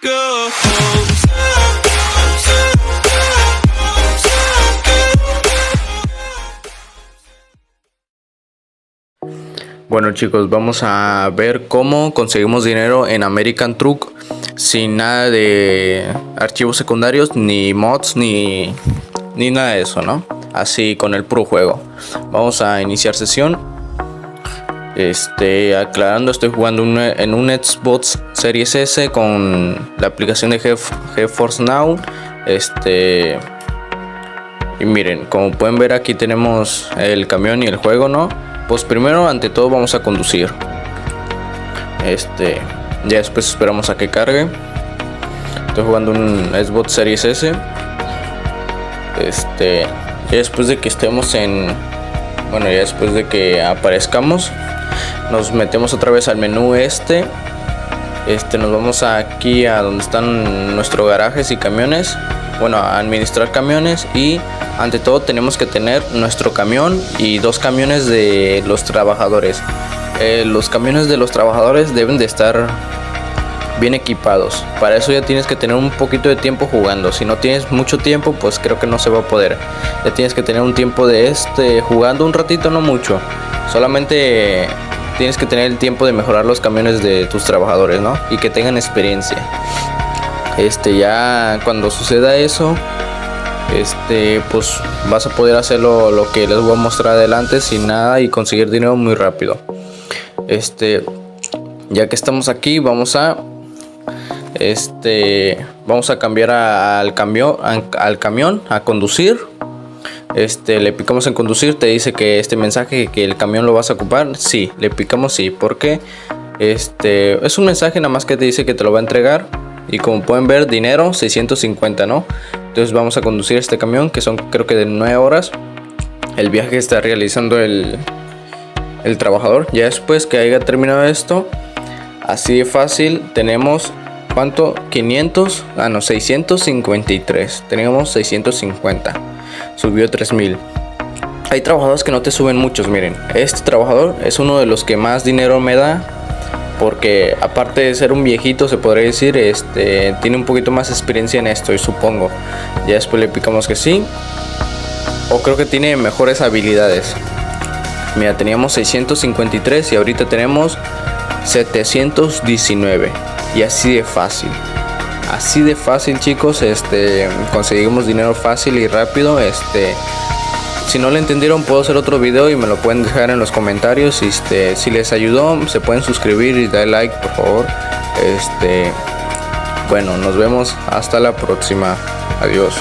go. Bueno chicos, vamos a ver cómo conseguimos dinero en American Truck sin nada de archivos secundarios, ni mods, ni nada de eso, ¿no? Así con el puro juego. Vamos a iniciar sesión. Aclarando, estoy jugando en un Xbox Series S con la aplicación de GeForce Now. Y miren, como pueden ver, aquí tenemos el camión y el juego, ¿no? Pues primero, ante todo, vamos a conducir. Ya después esperamos a que cargue. Estoy jugando un Xbox Series S. Ya después de que estemos ya después de que aparezcamos, nos metemos otra vez al menú nos vamos aquí a donde están nuestros garajes y camiones. Bueno, a administrar camiones, y ante todo tenemos que tener nuestro camión y 2 camiones de los trabajadores. Los camiones de los trabajadores deben de estar bien equipados. Para eso ya tienes que tener un poquito de tiempo jugando. Si no tienes mucho tiempo, pues creo que no se va a poder. Ya tienes que tener un tiempo de jugando un ratito, no mucho. Solamente tienes que tener el tiempo de mejorar los camiones de tus trabajadores, ¿no? Y que tengan experiencia. Ya cuando suceda eso, pues vas a poder hacer lo que les voy a mostrar adelante sin nada y conseguir dinero muy rápido. Ya que estamos aquí, vamos a cambiar al camión a conducir. Le picamos en conducir, te dice que este mensaje que el camión lo vas a ocupar. Sí, le picamos sí, porque es un mensaje nada más que te dice que te lo va a entregar. Y como pueden ver, dinero 650, ¿no? Entonces vamos a conducir este camión, que son creo que de 9 horas el viaje que está realizando el trabajador. Ya después que haya terminado esto, así de fácil, tenemos ¿cuánto? 653. Tenemos 650. Subió 3000. Hay trabajadores que no te suben muchos. Miren, este trabajador es uno de los que más dinero me da, porque aparte de ser un viejito, se podría decir, tiene un poquito más experiencia en esto, y supongo. Ya después le picamos que sí, o creo que tiene mejores habilidades. Mira, teníamos 653 y ahorita tenemos 719. Y así de fácil, chicos, conseguimos dinero fácil y rápido. Si no lo entendieron, puedo hacer otro video y me lo pueden dejar en los comentarios. Si les ayudó, se pueden suscribir y dar like, por favor. Bueno, nos vemos hasta la próxima. Adiós.